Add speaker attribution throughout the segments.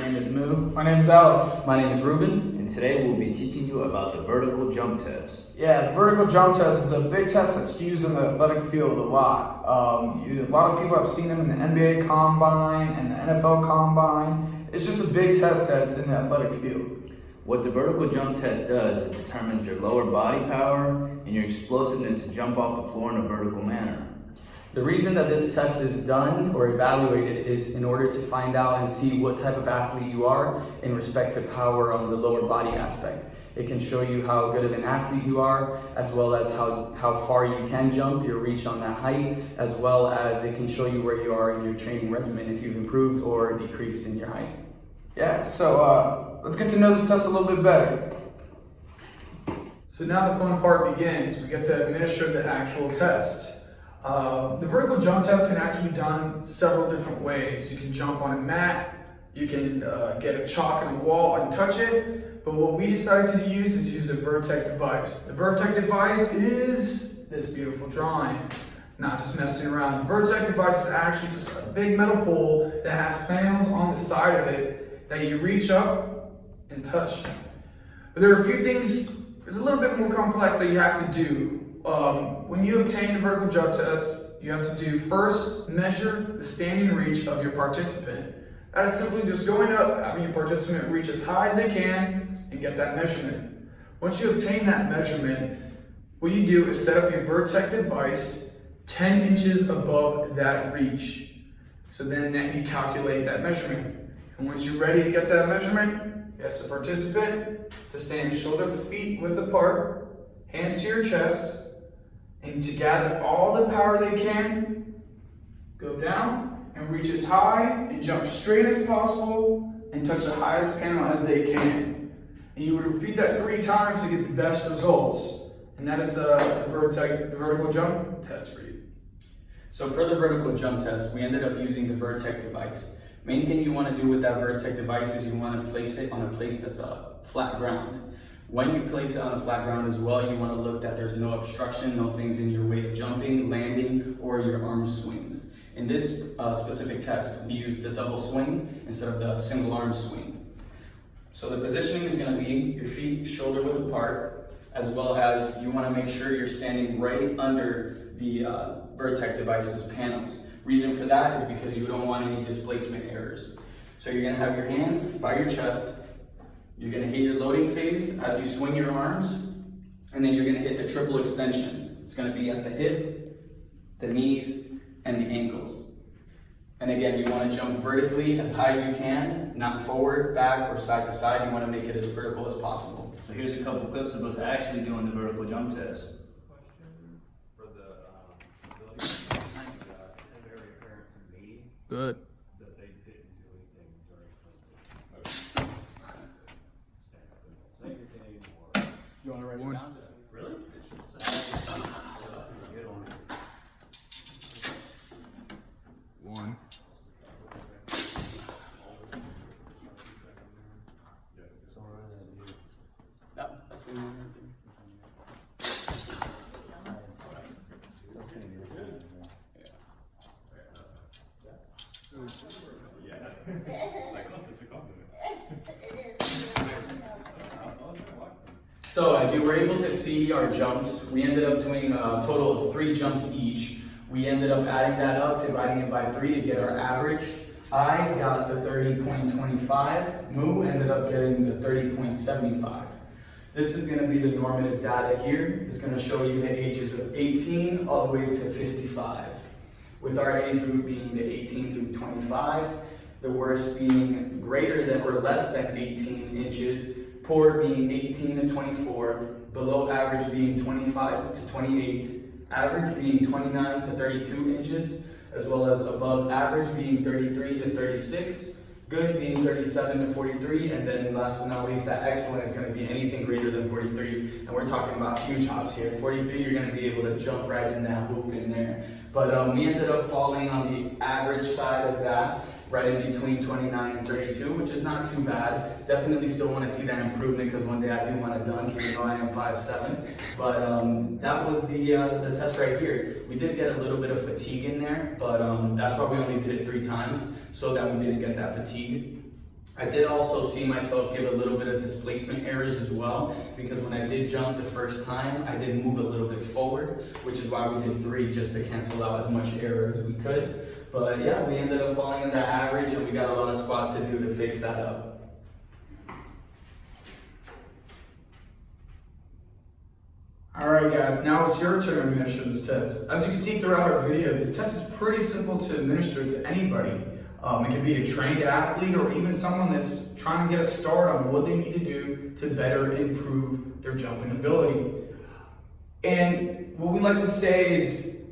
Speaker 1: name is Moo.
Speaker 2: My name is Alex.
Speaker 3: My name is Ruben.
Speaker 1: And today we'll be teaching you about the vertical jump test.
Speaker 2: Yeah, the vertical jump test is a big test that's used in the athletic field a lot. A lot of people have seen them in the NBA Combine and the NFL Combine. It's just a big test that's in the athletic field.
Speaker 1: What the vertical jump test does is determines your lower body power and your explosiveness to jump off the floor in a vertical manner.
Speaker 3: The reason that this test is done or evaluated is in order to find out and see what type of athlete you are in respect to power on the lower body aspect. It can show you how good of an athlete you are, as well as how far you can jump, your reach on that height, as well as it can show you where you are in your training regimen, if you've improved or decreased in your height.
Speaker 2: Yeah, so let's get to know this test a little bit better. So now the fun part begins. We get to administer the actual test. The vertical jump test can actually be done several different ways. You can jump on a mat, you can get a chalk and a wall and touch it, but what we decided to use a Vertec device. The Vertec device is this beautiful drawing, not just messing around. The Vertec device is actually just a big metal pole that has panels on the side of it that you reach up and touch. But there are a few things, there's a little bit more complex that you have to do. When you obtain the vertical jump test, you have to do first measure the standing reach of your participant. That is simply just going up, having your participant reach as high as they can and get that measurement. Once you obtain that measurement, what you do is set up your Vertec device 10 inches above that reach. So then you calculate that measurement. And once you're ready to get that measurement, you ask the participant to stand shoulder feet width apart, hands to your chest, and to gather all the power they can, go down and reach as high and jump straight as possible and touch the highest panel as they can. And you would repeat that 3 times to get the best results. And that is the vertical jump test for you.
Speaker 3: So for the vertical jump test, we ended up using the Vertec device. Main thing you want to do with that Vertec device is you want to place it on a place that's a flat ground. When you place it on a flat ground as well, you want to look that there's no obstruction, no things in your way of jumping, landing, or your arm swings. In this specific test, we used the double swing instead of the single arm swing. So the positioning is going to be your feet shoulder width apart, as well as you want to make sure you're standing right under the Vertec device's panels. Reason for that is because you don't want any displacement errors. So you're going to have your hands by your chest. You're going to hit your loading phase as you swing your arms, and then you're going to hit the triple extensions. It's going to be at the hip, the knees, and the ankles. And again, you want to jump vertically as high as you can, not forward, back, or side to side. You want to make it as vertical as possible.
Speaker 1: So here's a couple clips of us actually doing the vertical jump test.
Speaker 4: Question for the ability it's very apparent to me
Speaker 2: Good.
Speaker 4: that they didn't do anything during the stand up and say anything or
Speaker 3: You want to write it down?
Speaker 1: Really? It should say. Good one.
Speaker 2: 1.
Speaker 3: Yep, that's the one right there. So as you were able to see our jumps, we ended up doing a total of 3 jumps each. We ended up adding that up, dividing it by 3 to get our average. I got the 30.25. Moo ended up getting the 30.75. This is going to be the normative data here. It's going to show you the ages of 18 all the way to 55. With our age group being the 18 through 25, the worst being greater than or less than 18 inches, poor being 18 to 24, below average being 25 to 28, average being 29 to 32 inches, as well as above average being 33 to 36, good being 37 to 43, and then last but not least, that excellent is going to be anything greater than 43, and we're talking about huge hops here. 43, you're going to be able to jump right in that hoop in there. But we ended up falling on the average side of that, right in between 29 and 32, which is not too bad. Definitely still want to see that improvement because one day I do want to dunk, even though I am 5'7". But that was the test right here. We did get a little bit of fatigue in there, but that's why we only did it 3 times, so that we didn't get that fatigue. I did also see myself give a little bit of displacement errors as well, because when I did jump the first time, I did move a little bit forward, which is why we did 3, just to cancel out as much error as we could. But yeah, we ended up falling in the average, and we got a lot of squats to do to fix that up.
Speaker 2: Alright guys, now it's your turn to administer this test. As you can see throughout our video, this test is pretty simple to administer to anybody. It can be a trained athlete or even someone that's trying to get a start on what they need to do to better improve their jumping ability. And what we like to say is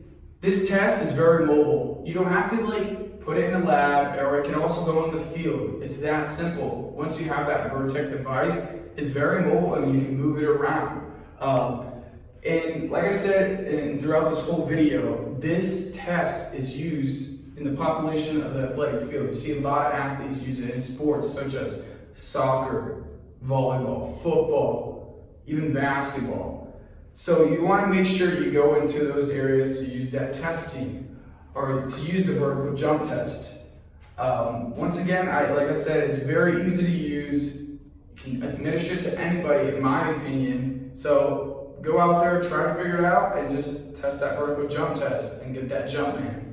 Speaker 2: this test is very mobile. You don't have to put it in a lab, or it can also go in the field. It's that simple. Once you have that Vertec device, it's very mobile and you can move it around. And like I said, and throughout this whole video, this test is used in the population of the athletic field. You see a lot of athletes use it in sports such as soccer, volleyball, football, even basketball. So you want to make sure you go into those areas to use that testing, or to use the vertical jump test. Once again, like I said, it's very easy to use. You can administer it to anybody, in my opinion. So go out there, try to figure it out, and just test that vertical jump test and get that jump, man.